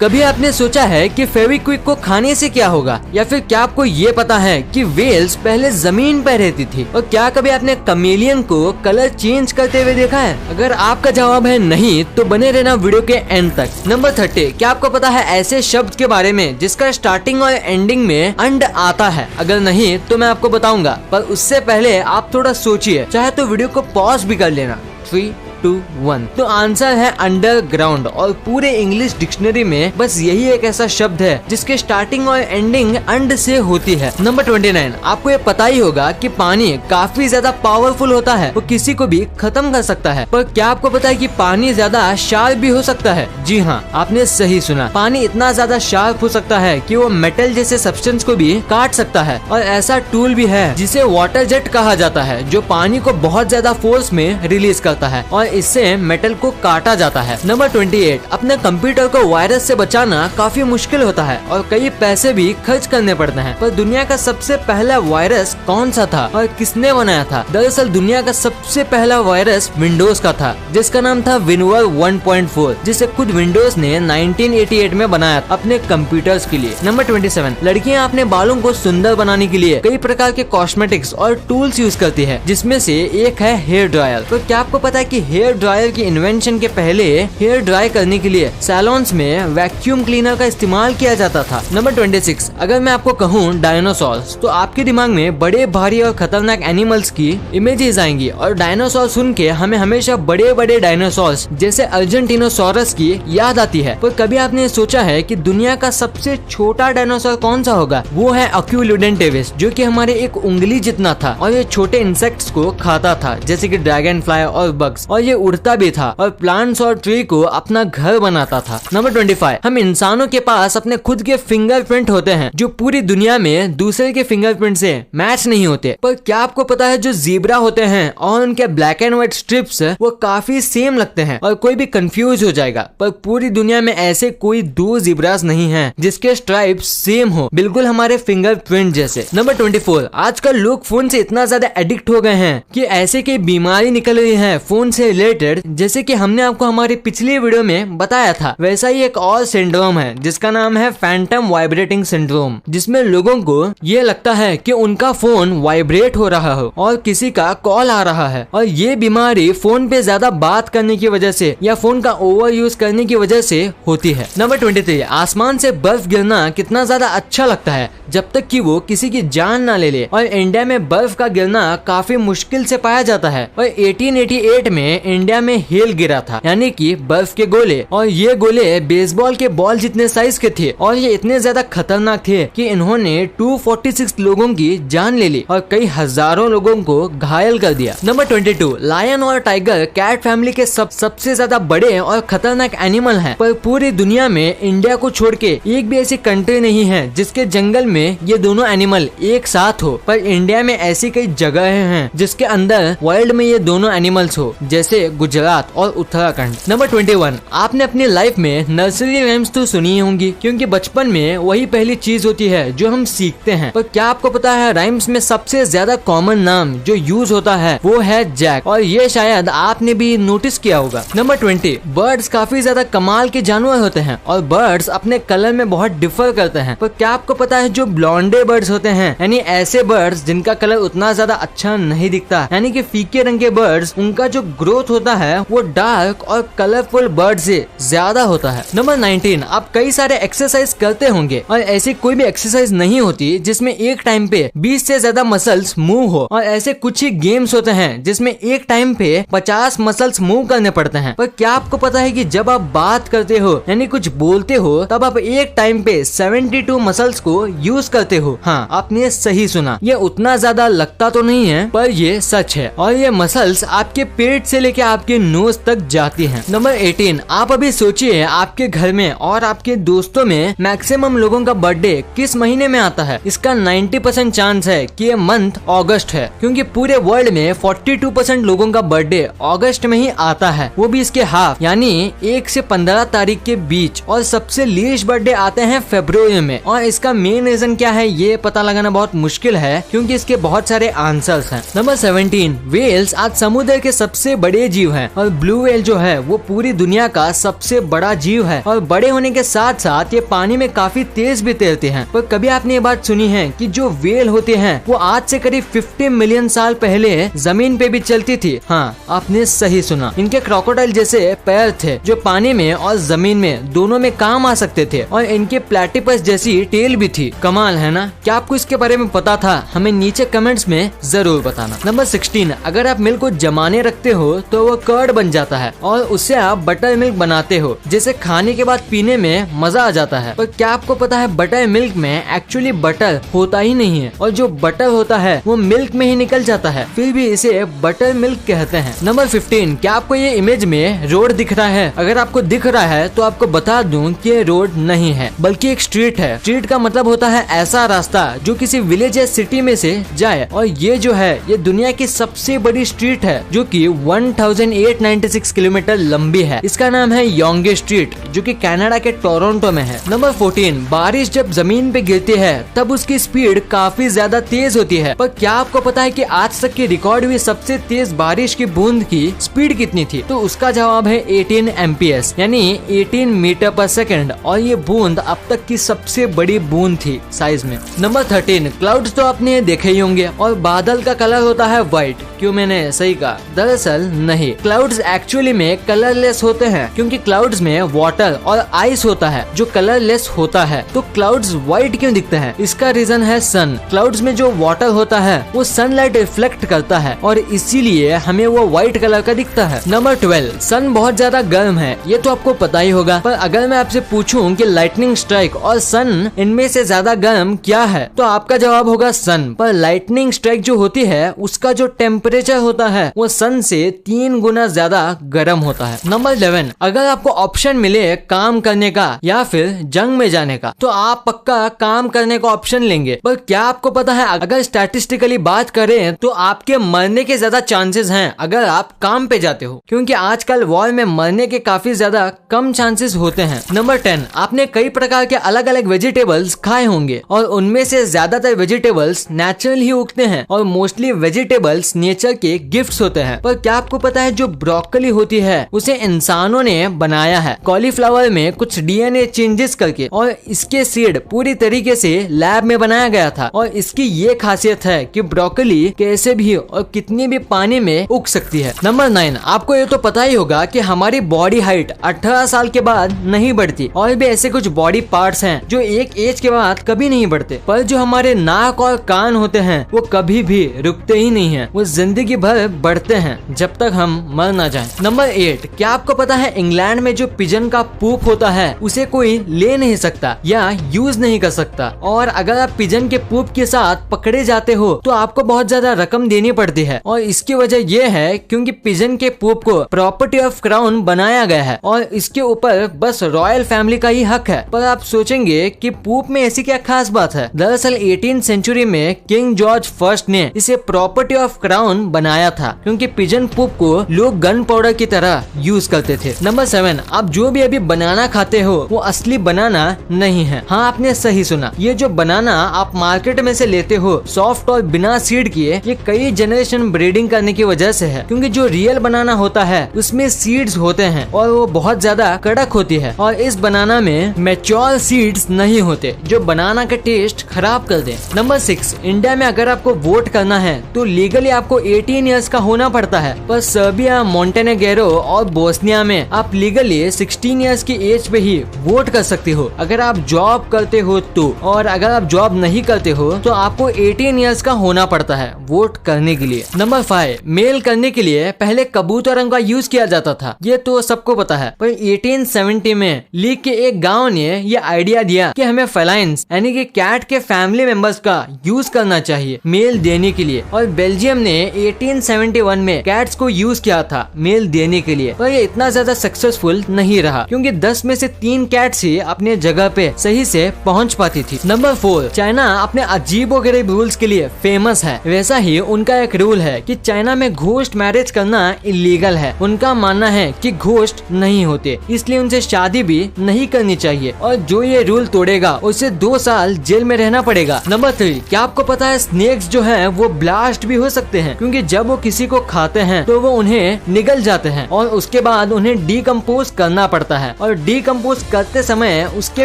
कभी आपने सोचा है कि फेविक्विक को खाने से क्या होगा, या फिर क्या आपको ये पता है कि वेल्स पहले जमीन पर रहती थी? और क्या कभी आपने कमेलियन को कलर चेंज करते हुए देखा है? अगर आपका जवाब है नहीं तो बने रहना वीडियो के एंड तक। नंबर 30, क्या आपको पता है ऐसे शब्द के बारे में जिसका स्टार्टिंग और एंडिंग में अंड आता है? अगर नहीं तो मैं आपको बताऊंगा, पर उससे पहले आप थोड़ा सोचिए, चाहे तो वीडियो को पॉज भी कर लेना। 3, 2, 1। तो आंसर है अंडरग्राउंड, और पूरे इंग्लिश डिक्शनरी में बस यही एक ऐसा शब्द है जिसके स्टार्टिंग और एंडिंग अंड से होती है। नंबर 29, आपको ये पता ही होगा कि पानी काफी ज्यादा पावरफुल होता है, वो किसी को भी खत्म कर सकता है। पर क्या आपको पता है कि पानी ज्यादा शार्प भी हो सकता है? जी हाँ, आपने सही सुना। पानी इतना ज्यादा शार्प हो सकता है कि वो मेटल जैसे सब्सटेंस को भी काट सकता है। और ऐसा टूल भी है जिसे वाटर जेट कहा जाता है, जो पानी को बहुत ज्यादा फोर्स में रिलीज करता है और इससे मेटल को काटा जाता है। नंबर 28, अपने कंप्यूटर को वायरस से बचाना काफी मुश्किल होता है और कई पैसे भी खर्च करने पड़ते हैं। पर दुनिया का सबसे पहला वायरस कौन सा था और किसने बनाया था? दरअसल दुनिया का सबसे पहला वायरस विंडोज का था, जिसका नाम था विनवर 1.4, जिसे खुद विंडोज ने 1988 में बनाया अपने कंप्यूटर्स के लिए। नंबर 27, लड़कियां अपने बालों को सुंदर बनाने के लिए कई प्रकार के कॉस्मेटिक्स और टूल्स यूज करती है, जिसमें से एक है हेयर ड्रायर। तो क्या आपको पता है कि हेयर ड्रायर की इन्वेंशन के पहले हेयर ड्राई करने के लिए सैलून्स में वैक्यूम क्लीनर का इस्तेमाल किया जाता था? नंबर 26, अगर मैं आपको कहूँ डायनासोर्स, तो आपके दिमाग में बड़े भारी और खतरनाक एनिमल्स की इमेजेस आएंगी, और डायनासोर सुन के हमें हमेशा बड़े बड़े डायनासोर्स जैसे अर्जेंटिनोसॉरस की याद आती है। पर कभी आपने सोचा है कि दुनिया का सबसे छोटा डायनासोर कौन सा होगा? वो है अक्यूलुडेंटेविस, जो कि हमारे एक उंगली जितना था, और ये छोटे इंसेक्ट्स को खाता था, जैसे कि ड्रैगन फ्लाई और बग्स, और ये उड़ता भी था और प्लांट्स और ट्री को अपना घर बनाता था। नंबर 25, हम इंसानों के पास अपने खुद के फिंगरप्रिंट होते हैं, जो पूरी दुनिया में दूसरे के फिंगरप्रिंट से मैच नहीं होते। पर क्या आपको पता है जो जीब्रा होते हैं और उनके ब्लैक एंड व्हाइट स्ट्रिप्स वो काफी सेम लगते हैं और कोई भी कंफ्यूज हो जाएगा, पर पूरी दुनिया में ऐसे कोई 2 जीब्रास नहीं हैं जिसके स्ट्राइप्स सेम हो, बिल्कुल हमारे फिंगरप्रिंट जैसे। नंबर 24, आजकल लोग फोन से इतना ज्यादा एडिक्ट हो गए हैं कि ऐसे की बीमारी निकल रही है फोन से रिलेटेड, जैसे कि हमने आपको हमारी पिछली वीडियो में बताया था। वैसा ही एक और सिंड्रोम है जिसका नाम है फैंटम वाइब्रेटिंग सिंड्रोम, जिसमें लोगों को ये लगता है कि उनका फोन वाइब्रेट हो रहा हो और किसी का कॉल आ रहा है, और ये बीमारी फोन पे ज्यादा बात करने की वजह से या फोन का ओवर यूज करने की वजह से होती है। नंबर 23, आसमान से बर्फ गिरना कितना ज्यादा अच्छा लगता है जब तक कि वो किसी की जान ना ले ले, और इंडिया में बर्फ का गिरना काफी मुश्किल से पाया जाता है। और 1888 में इंडिया में हेल गिरा था, यानी कि बर्फ के गोले, और ये गोले बेसबॉल के बॉल जितने साइज के थे, और ये इतने ज्यादा खतरनाक थे कि इन्होंने 246 लोगों की जान ले ली और कई हजारों लोगों को घायल कर दिया। नंबर 22, लायन और टाइगर कैट फैमिली के सबसे ज्यादा बड़े और खतरनाक एनिमल हैं, पर पूरी दुनिया में इंडिया को छोड़ के एक भी ऐसी कंट्री नहीं है जिसके जंगल में ये दोनों एनिमल एक साथ हो। पर इंडिया में ऐसी कई जगह हैं जिसके अंदर वर्ल्ड में ये दोनों एनिमल्स हो, जैसे गुजरात और उत्तराखंड। नंबर 21, आपने अपनी लाइफ में नर्सरी राइम्स तो सुनी होंगी, क्योंकि बचपन में वही पहली चीज होती है जो हम सीखते हैं। पर क्या आपको पता है राइम्स में सबसे ज्यादा कॉमन नाम जो यूज होता है वो है जैक, और ये शायद आपने भी नोटिस किया होगा। नंबर 20, बर्ड्स काफी ज्यादा कमाल के जानवर होते हैं और बर्ड्स अपने कलर में बहुत डिफर करते हैं। पर क्या आपको पता है जो ब्लॉन्डे बर्ड्स होते हैं, यानी ऐसे बर्ड्स जिनका कलर उतना ज्यादा अच्छा नहीं दिखता, यानी कि फीके रंग के बर्ड्स, उनका जो ग्रोथ होता है वो डार्क और कलरफुल बर्ड से ज्यादा होता है। नंबर 19, आप कई सारे एक्सरसाइज करते होंगे और ऐसी कोई भी एक्सरसाइज नहीं होती जिसमें एक टाइम पे 20 से ज्यादा मसल्स मूव हो, और ऐसे कुछ ही गेम्स होते हैं जिसमें एक टाइम पे 50 मसल्स मूव करने पड़ते हैं। पर क्या आपको पता है कि जब आप बात करते हो यानी कुछ बोलते हो तब आप एक टाइम पे 72 मसल्स को यूज करते हो? हाँ, आपने सही सुना। ये उतना ज्यादा लगता तो नहीं है पर ये सच है, और ये मसल्स आपके पेट से लेके आपके नोज तक जाती हैं। नंबर 18, आप अभी सोचिए आपके घर में और आपके दोस्तों में मैक्सिमम लोगों का बर्थडे किस महीने में आता है? इसका 90% चांस है कि ये मंथ अगस्त है, क्योंकि पूरे वर्ल्ड में 42% लोगों का बर्थडे अगस्त में ही आता है, वो भी इसके हाफ यानी 1 से 15 तारीख के बीच, और सबसे लीस्ट बर्थडे आते हैं फरवरी में। और इसका मेन रीजन क्या है ये पता लगाना बहुत मुश्किल है, क्योंकि इसके बहुत सारे आंसर्स हैं। नंबर 17, वेल्स आज समुद्र के सबसे बड़े बड़े जीव हैं और ब्लू व्हेल जो है वो पूरी दुनिया का सबसे बड़ा जीव है और बड़े होने के साथ साथ ये पानी में काफी तेज भी तैरते हैं। पर कभी आपने ये बात सुनी है कि जो व्हेल होते हैं वो आज से करीब 50 मिलियन साल पहले जमीन पे भी चलती थी? हाँ, आपने सही सुना। इनके क्रोकोडाइल जैसे पैर थे जो पानी में और जमीन में दोनों में काम आ सकते थे और इनके प्लेटिपस जैसी टेल भी थी। कमाल है ना? क्या आपको इसके बारे में पता था? हमें नीचे कमेंट्स में जरूर बताना। नंबर 16, अगर आप मिल्क को जमाने रखते हो तो वो कर्ड बन जाता है और उससे आप बटर मिल्क बनाते हो जिसे खाने के बाद पीने में मजा आ जाता है। पर क्या आपको पता है बटर मिल्क में एक्चुअली बटर होता ही नहीं है और जो बटर होता है वो मिल्क में ही निकल जाता है, फिर भी इसे बटर मिल्क कहते हैं। नंबर 15, क्या आपको ये इमेज में रोड दिख रहा है? अगर आपको दिख रहा है तो आपको बता दूं कि ये रोड नहीं है बल्कि एक स्ट्रीट है। स्ट्रीट का मतलब होता है ऐसा रास्ता जो किसी विलेज या सिटी में से जाए और ये जो है ये दुनिया की सबसे बड़ी स्ट्रीट है जो कि 1896 किलोमीटर लंबी है। इसका नाम है योंगे स्ट्रीट जो कि कनाडा के टोरंटो में है। नंबर 14, बारिश जब जमीन पे गिरती है तब उसकी स्पीड काफी ज्यादा तेज होती है। पर क्या आपको पता है कि आज तक की रिकॉर्ड हुई सबसे तेज बारिश की बूंद की स्पीड कितनी थी? तो उसका जवाब है 18 एमपीएस यानी 18 मीटर पर सेकंड और ये बूंद अब तक की सबसे बड़ी बूंद थी साइज में। नंबर 13, क्लाउड्स तो आपने देखे ही होंगे और बादल का कलर होता है व्हाइट। क्यों मैंने सही कहा? दरअसल नहीं, क्लाउड्स एक्चुअली में कलरलेस होते हैं क्योंकि क्लाउड्स में वाटर और आइस होता है जो कलरलेस होता है। तो क्लाउड्स व्हाइट क्यों दिखते हैं? इसका रीजन है सन। क्लाउड्स में जो वाटर होता है वो सनलाइट रिफ्लेक्ट करता है और इसीलिए हमें वो व्हाइट कलर का दिखता है। नंबर 12, सन बहुत ज्यादा गर्म है, ये तो आपको पता ही होगा। पर अगर मैं आपसे पूछूं कि लाइटनिंग स्ट्राइक और सन इनमें से ज्यादा गर्म क्या है तो आपका जवाब होगा सन। पर लाइटनिंग स्ट्राइक जो होती है उसका जो टेम्परेचर होता है वो सन से 3 गुना ज्यादा गर्म होता है। नंबर 11, अगर आपको ऑप्शन मिले काम करने का या फिर जंग में जाने का तो आप पक्का काम करने का ऑप्शन लेंगे। पर क्या आपको पता है अगर स्टैटिस्टिकली बात करें तो आपके मरने के ज्यादा चांसेस हैं अगर आप काम पे जाते हो, क्योंकि आजकल वॉर में मरने के काफी ज्यादा कम चांसेस होते हैं। नंबर 10, आपने कई प्रकार के अलग अलग वेजिटेबल्स खाए होंगे और उनमें से ज्यादातर वेजिटेबल्स नेचुरल ही उगते हैं और मोस्टली वेजिटेबल्स नेचर के गिफ्ट्स होते हैं। पर क्या आपको पता है जो ब्रोकली होती है उसे इंसानों ने बनाया है कॉलीफ्लावर में कुछ डीएनए चेंजेस करके और इसके सीड पूरी तरीके से लैब में बनाया गया था और इसकी ये खासियत है कि ब्रोकली कैसे भी और कितनी भी पानी में उग सकती है। नंबर 9, आपको ये तो पता ही होगा कि हमारी बॉडी हाइट 18 साल के बाद नहीं बढ़ती और भी ऐसे कुछ बॉडी पार्ट्स हैं जो एक एज के बाद कभी नहीं बढ़ते। पर जो हमारे नाक और कान होते हैं वो कभी भी रुकते ही नहीं हैं, वो जिंदगी भर बढ़ते हैं जब तक हम मर ना जाएं। नंबर 8, क्या आपको पता है इंग्लैंड में जो पिजन का पूप होता है उसे कोई ले नहीं सकता या यूज नहीं कर सकता और अगर आप पिजन के पूप के साथ पकड़े जाते हो तो आपको बहुत ज्यादा रकम देनी पड़ती है और इसकी वजह यह है क्योंकि पिजन के पूप को प्रॉपर्टी ऑफ क्राउन बनाया गया है और इसके ऊपर बस रॉयल फैमिली का ही हक है। पर आप सोचेंगे कि पूप में ऐसी क्या खास बात है? दरअसल 18वीं सेंचुरी में किंग जॉर्ज फर्स्ट ने इसे प्रॉपर्टी ऑफ क्राउन बनाया था क्योंकि पिजन पूप को लोग गन पाउडर की तरह यूज करते थे। नंबर 7, आप जो भी अभी बनाना खाते हो वो असली बनाना नहीं है। हाँ, आपने सही सुना, ये जो बनाना आप मार्केट में से लेते हो सॉफ्ट और बिना सीड किए, ये कई जनरेशन ब्रीडिंग करने की वजह से है क्योंकि जो रियल बनाना होता है उसमें सीड्स होते हैं और वो बहुत ज्यादा कड़क होती है और इस बनाना में मैच्योर सीड्स नहीं होते जो बनाना का टेस्ट खराब कर दे। नंबर 6, इंडिया में अगर आपको वोट करना है तो लीगली आपको 18 इयर्स का होना पड़ता है, पर सर्बिया, मोंटेनेग्रो और बोस्निया में आप लीगली 16 इयर्स की एज पे ही वोट कर सकते हो अगर आप जॉब करते हो तो, और अगर आप जॉब नहीं करते हो तो आपको 18 इयर्स का होना पड़ता है वोट करने के लिए। नंबर 5, मेल करने के लिए पहले कबूतरों का यूज किया जाता था, ये तो सबको पता है। पर 1870 में लीग के एक गांव ने ये आइडिया दिया कि हमें फेलाइंस यानी कि कैट के फैमिली मेंबर्स का यूज करना चाहिए मेल देने के लिए और बेल्जियम ने 1871 में कैट्स को यूज किया था मेल देने के लिए। पर ये इतना ज्यादा सक्सेसफुल नहीं रहा क्योंकि 10 में से 3 कैट्स ही अपने जगह पे सही से पहुंच पाती थी। नंबर 4, चाइना अपने अजीबोगरीब रूल्स के लिए फेमस है। वैसा ही उनका एक रूल है कि चाइना में घोस्ट मैरिज करना इलीगल है। उनका मानना है कि घोस्ट नहीं होते इसलिए उनसे शादी भी नहीं करनी चाहिए और जो ये रूल तोड़ेगा उसे 2 साल जेल में रहना पड़ेगा। नंबर 3, क्या आपको पता है स्नेक्स जो है वो ब्लास्ट भी हो सकते हैं क्योंकि जब वो किसी को खाते हैं तो वो उन्हें निगल जाते हैं और उसके बाद उन्हें डीकम्पोज करना पड़ता है और डीकम्पोज करते समय उसके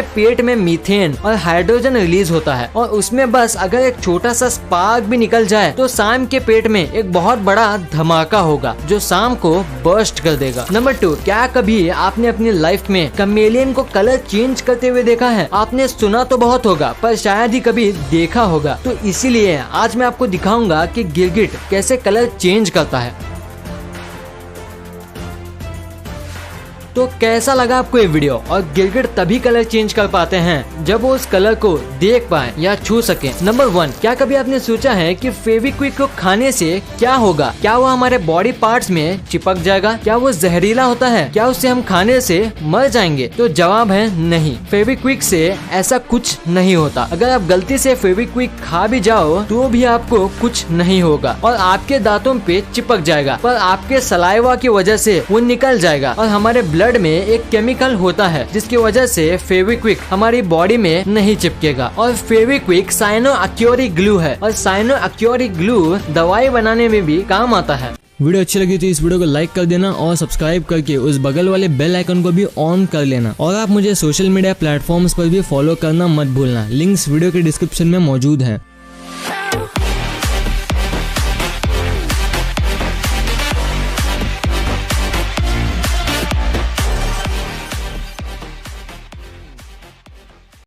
पेट में मीथेन और हाइड्रोजन रिलीज होता है और उसमें बस अगर एक छोटा सा स्पार्क भी निकल जाए तो सैम के पेट में एक बहुत बड़ा धमाका होगा जो सैम को बर्स्ट कर देगा। नंबर 2, क्या कभी आपने अपनी लाइफ में कमेलियन को कलर चेंज करते हुए देखा है? आपने सुना तो बहुत होगा पर शायद ही कभी देखा होगा, तो इसीलिए आज मैं आपको दिखाऊंगा कि गिलगिट कैसे कलर चेंज करता है। तो कैसा लगा आपको ये वीडियो? और गिलगिट तभी कलर चेंज कर पाते हैं जब वो उस कलर को देख पाए या छू सके। नंबर 1, क्या कभी आपने सोचा है कि फेविक्विक को खाने से क्या होगा? क्या वो हमारे बॉडी पार्ट्स में चिपक जाएगा? क्या वो जहरीला होता है? क्या उसे हम खाने से मर जाएंगे? तो जवाब है नहीं, फेविक्विक से ऐसा कुछ नहीं होता। अगर आप गलती से फेविक्विक खा भी जाओ तो भी आपको कुछ नहीं होगा और आपके दांतों पे चिपक जाएगा, पर आपके सलाइवा की वजह से वो निकल जाएगा। और हमारे ब्लड में एक केमिकल होता है जिसकी वजह से फेविक्विक हमारी बॉडी में नहीं चिपकेगा। और फेविक्विक साइनो-एक्योरिक ग्लू है और साइनो-एक्योरिक ग्लू दवाई बनाने में भी काम आता है। वीडियो अच्छी लगी तो इस वीडियो को लाइक कर देना और सब्सक्राइब करके उस बगल वाले बेल आइकन को भी ऑन कर लेना। और आप मुझे सोशल मीडिया प्लेटफॉर्म्स पर भी फॉलो करना मत भूलना। लिंक्स वीडियो के डिस्क्रिप्शन में मौजूद हैं।